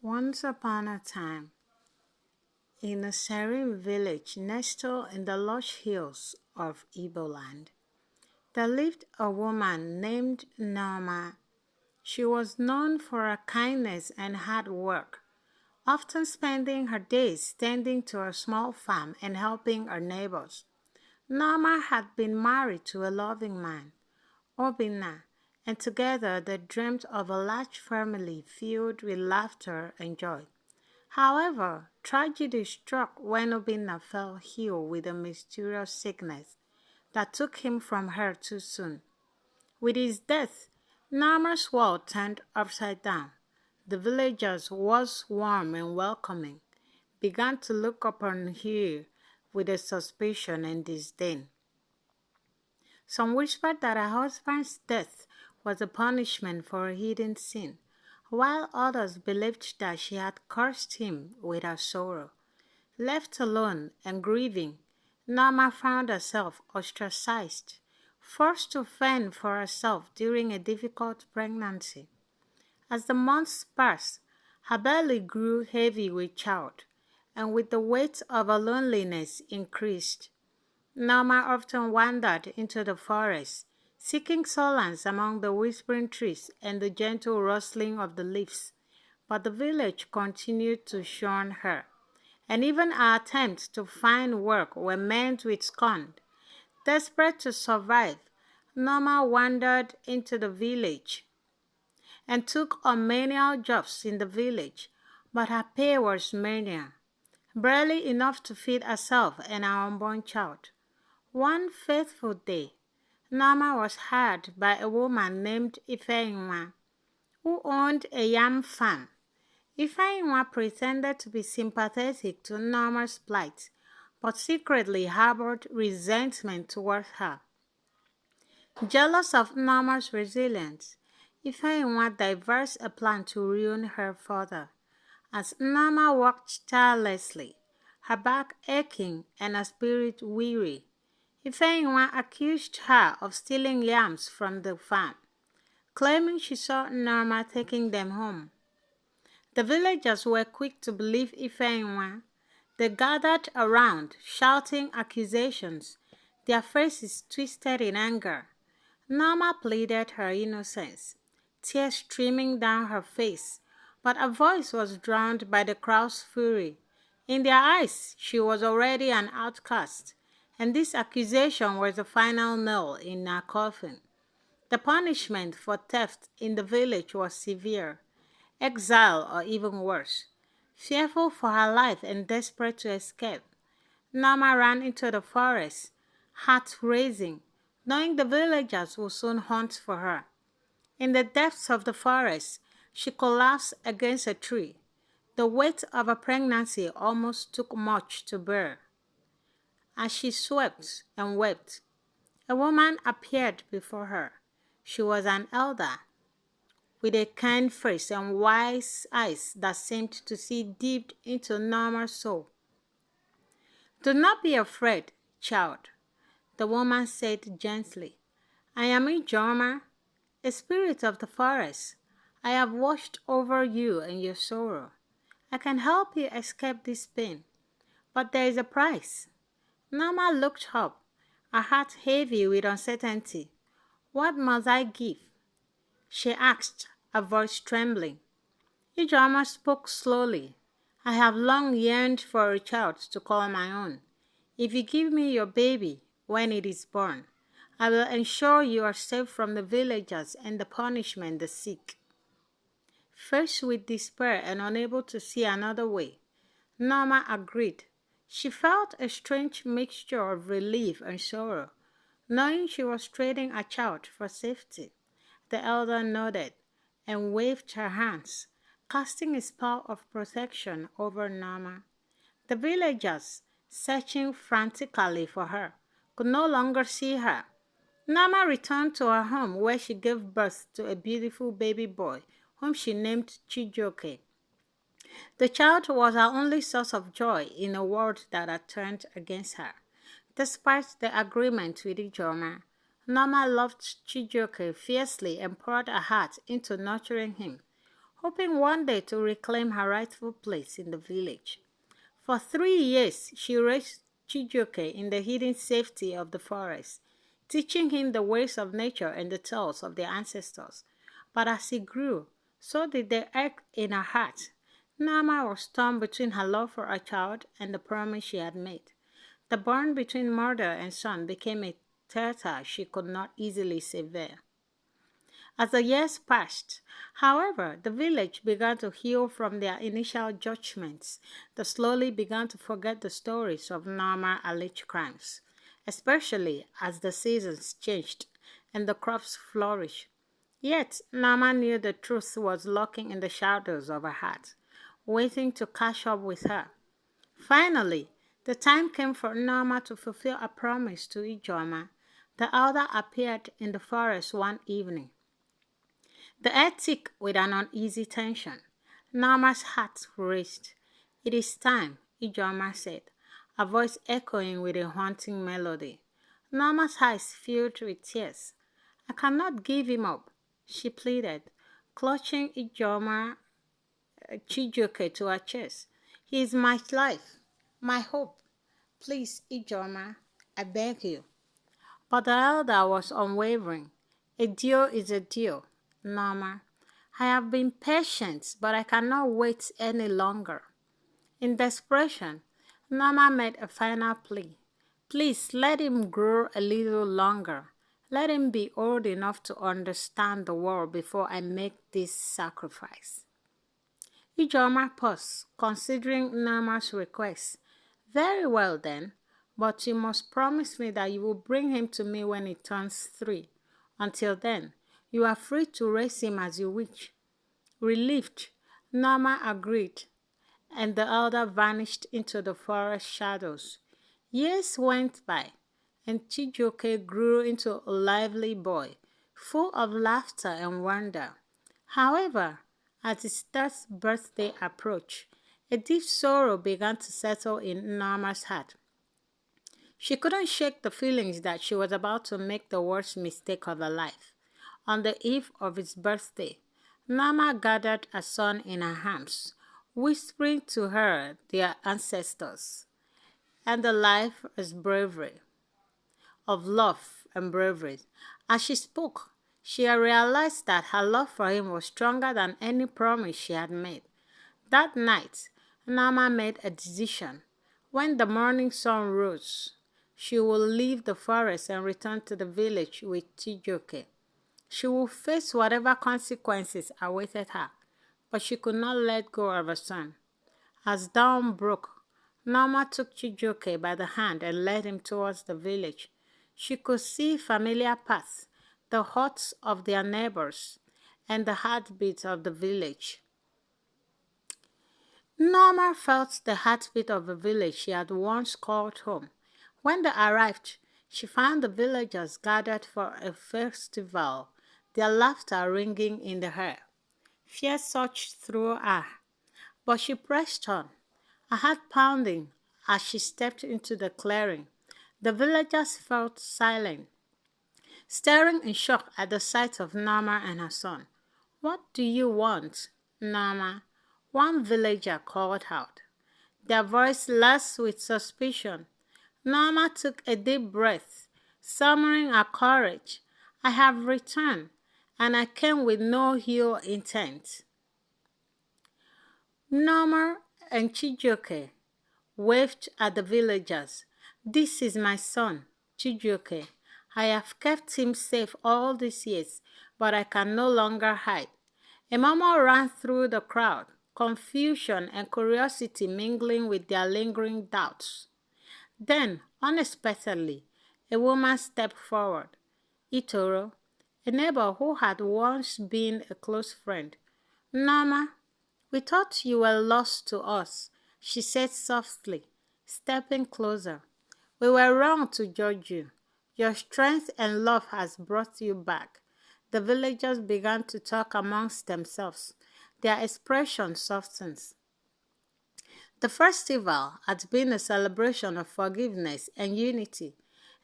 Once upon a time, in a serene village nestled in the lush hills of Iboland, there lived a woman named Norma. She was known for her kindness and hard work, often spending her days tending to her small farm and helping her neighbors. Norma had been married to a loving man, Obina, and together they dreamed of a large family filled with laughter and joy. However, tragedy struck when Obinna fell ill with a mysterious sickness that took him from her too soon. With his death, Nama's world turned upside down. The villagers, once warm and welcoming, began to look upon her with a suspicion and disdain. Some whispered that her husband's death was a punishment for a hidden sin, while others believed that she had cursed him with her sorrow. Left alone and grieving, Norma found herself ostracized, forced to fend for herself during a difficult pregnancy. As the months passed, her belly grew heavy with child, and with the weight of her loneliness increased. Norma often wandered into the forest, seeking solace among the whispering trees and the gentle rustling of the leaves, but the village continued to shun her, and even her attempts to find work were met with scorn. Desperate to survive, Norma wandered into the village and took on menial jobs in the village, but her pay was meager, barely enough to feed herself and her unborn child. One fateful day, Norma was hired by a woman named Ifeinwa, who owned a yam farm. Ifeinwa pretended to be sympathetic to Norma's plight, but secretly harbored resentment towards her. Jealous of Norma's resilience, Ifeinwa devised a plan to ruin her further. As Norma worked tirelessly, her back aching and her spirit weary, Ifeinwa accused her of stealing yams from the farm, claiming she saw Norma taking them home. The villagers were quick to believe Ifeinwa. They gathered around, shouting accusations, their faces twisted in anger. Norma pleaded her innocence, tears streaming down her face, but her voice was drowned by the crowd's fury. In their eyes, she was already an outcast, and this accusation was the final nail in her coffin. The punishment for theft in the village was severe, exile or even worse. Fearful for her life and desperate to escape, Norma ran into the forest, heart racing, knowing the villagers would soon hunt for her. In the depths of the forest, she collapsed against a tree. The weight of her pregnancy almost took much to bear. As she swept and wept, a woman appeared before her. She was an elder, with a kind face and wise eyes that seemed to see deep into Norma's soul. "Do not be afraid, child," the woman said gently. "I am Ijoma, a spirit of the forest. I have watched over you and your sorrow. I can help you escape this pain, but there is a price." Norma looked up, her heart heavy with uncertainty. "What must I give?" she asked, her voice trembling. Ijoma spoke slowly. "I have long yearned for a child to call my own. If you give me your baby when it is born, I will ensure you are safe from the villagers and the punishment they seek." Faced with despair and unable to see another way, Norma agreed. She felt a strange mixture of relief and sorrow, knowing she was trading a child for safety. The elder nodded and waved her hands, casting a spell of protection over Norma. The villagers, searching frantically for her, could no longer see her. Norma returned to her home where she gave birth to a beautiful baby boy whom she named Chijioke. The child was her only source of joy in a world that had turned against her. Despite the agreement with Ijoma, Norma loved Chijioke fiercely and poured her heart into nurturing him. hoping one day to reclaim her rightful place in the village. For 3 years, she raised Chijioke in the hidden safety of the forest, teaching him the ways of nature and the tales of their ancestors. But as he grew, so did the ache in her heart. Nama was torn between her love for her child and the promise she had made. The bond between mother and son became a theater she could not easily sever. As the years passed, however, the village began to heal from their initial judgments. They slowly began to forget the stories of Nama alleged crimes, especially as the seasons changed and the crops flourished. Yet, Nama knew the truth was lurking in the shadows of her heart, waiting to catch up with her. Finally, the time came for Nama to fulfill a promise to Ijoma. The elder appeared in the forest one evening, the air thick with an uneasy tension. Nama's heart raced. "It is time," Ijoma said, a voice echoing with a haunting melody. Nama's eyes filled with tears. "I cannot give him up," she pleaded, clutching Chijioke to her chest. "He is my life, my hope. Please, Ijoma, I beg you." But the elder was unwavering. "A deal is a deal, Norma. I have been patient, but I cannot wait any longer." In desperation, Norma made a final plea. "Please let him grow a little longer. Let him be old enough to understand the world before I make this sacrifice." Ijoma paused, considering Norma's request. "Very well then, but you must promise me that you will bring him to me when he turns 3. Until then, you are free to raise him as you wish." Relieved, Norma agreed, and the elder vanished into the forest shadows. Years went by, and Chijioke grew into a lively boy, full of laughter and wonder. However, as his 3rd birthday approached, a deep sorrow began to settle in Norma's heart. She couldn't shake the feelings that she was about to make the worst mistake of her life. On the eve of his birthday, Norma gathered a son in her arms, whispering to her their ancestors and the life as bravery, of love and bravery. As she spoke, she realized that her love for him was stronger than any promise she had made. That night, Norma made a decision. When the morning sun rose, she would leave the forest and return to the village with Chijioke. She would face whatever consequences awaited her, but she could not let go of her son. As dawn broke, Norma took Chijioke by the hand and led him towards the village. She could see familiar paths, the huts of their neighbors, and the heartbeat of the village. Norma felt the heartbeat of the village she had once called home. When they arrived, she found the villagers gathered for a festival, their laughter ringing in the air. Fear surged through her, but she pressed on, her heart pounding as she stepped into the clearing. The villagers felt silent, staring in shock at the sight of Norma and her son. "What do you want, Norma?" one villager called out, their voice laced with suspicion. Norma took a deep breath, summoning her courage. "I have returned, and I came with no ill intent." Norma and Chijioke waved at the villagers. "This is my son, Chijioke. I have kept him safe all these years, but I can no longer hide." A murmur ran through the crowd, confusion and curiosity mingling with their lingering doubts. Then, unexpectedly, a woman stepped forward. Itoro, a neighbor who had once been a close friend. "Norma, we thought you were lost to us," she said softly, stepping closer. "We were wrong to judge you. Your strength and love has brought you back." The villagers began to talk amongst themselves. Their expressions softened. The festival had been a celebration of forgiveness and unity,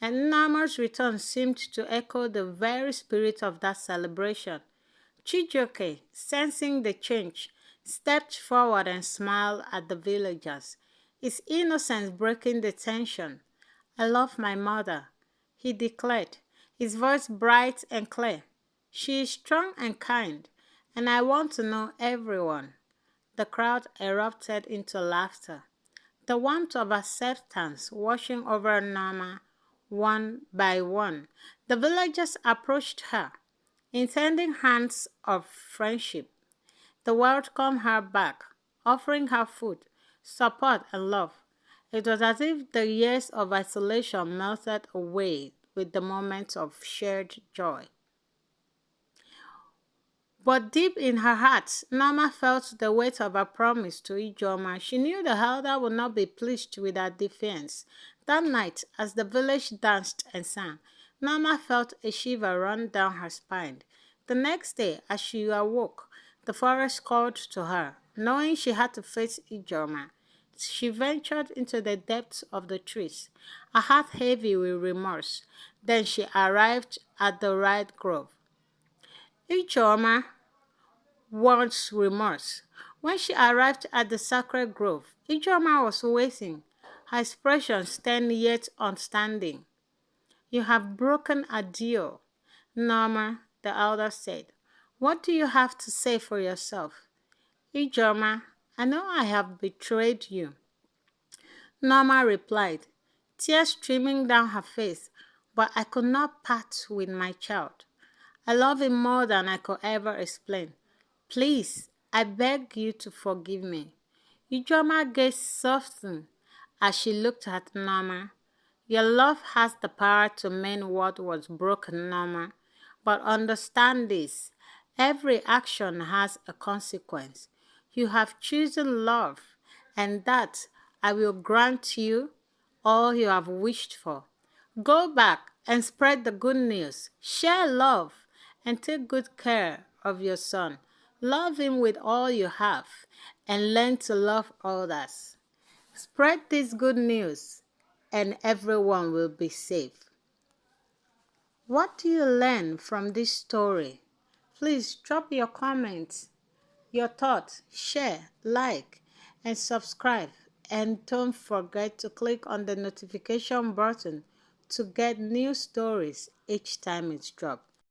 and Norma's return seemed to echo the very spirit of that celebration. Chijioke, sensing the change, stepped forward and smiled at the villagers, his innocence breaking the tension. I love my mother, he declared, his voice bright and clear. She is strong and kind, and I want to know everyone. The crowd erupted into laughter, the warmth of acceptance washing over Norma one by one. The villagers approached her, intending hands of friendship. They welcomed her back, offering her food, support, and love. It was as if the years of isolation melted away with the moments of shared joy. But deep in her heart, Norma felt the weight of her promise to Ijoma. She knew the elder would not be pleased with her defiance. That night, as the village danced and sang, Norma felt a shiver run down her spine. The next day, as she awoke, the forest called to her. Knowing she had to face Ijoma, she ventured into the depths of the trees, her heart heavy with remorse. Then she arrived at the right grove. Ijoma wants remorse. When she arrived at the sacred grove, Ijoma was waiting, her expression stern yet understanding. You have broken a deal, Norma, the elder said. What do you have to say for yourself? Ijoma, I know I have betrayed you. Norma replied, tears streaming down her face, but I could not part with my child. I love him more than I could ever explain. Please, I beg you to forgive me. Ijoma gaze softened as she looked at Norma. Your love has the power to mend what was broken, Norma. But understand this, every action has a consequence. You have chosen love, and that I will grant you all you have wished for. Go back and spread the good news. Share love and take good care of your son. Love him with all you have and learn to love others. Spread this good news and everyone will be safe. What do you learn from this story? Please drop your comments, your thoughts, share, like, and subscribe. And don't forget to click on the notification button to get new stories each time it's dropped.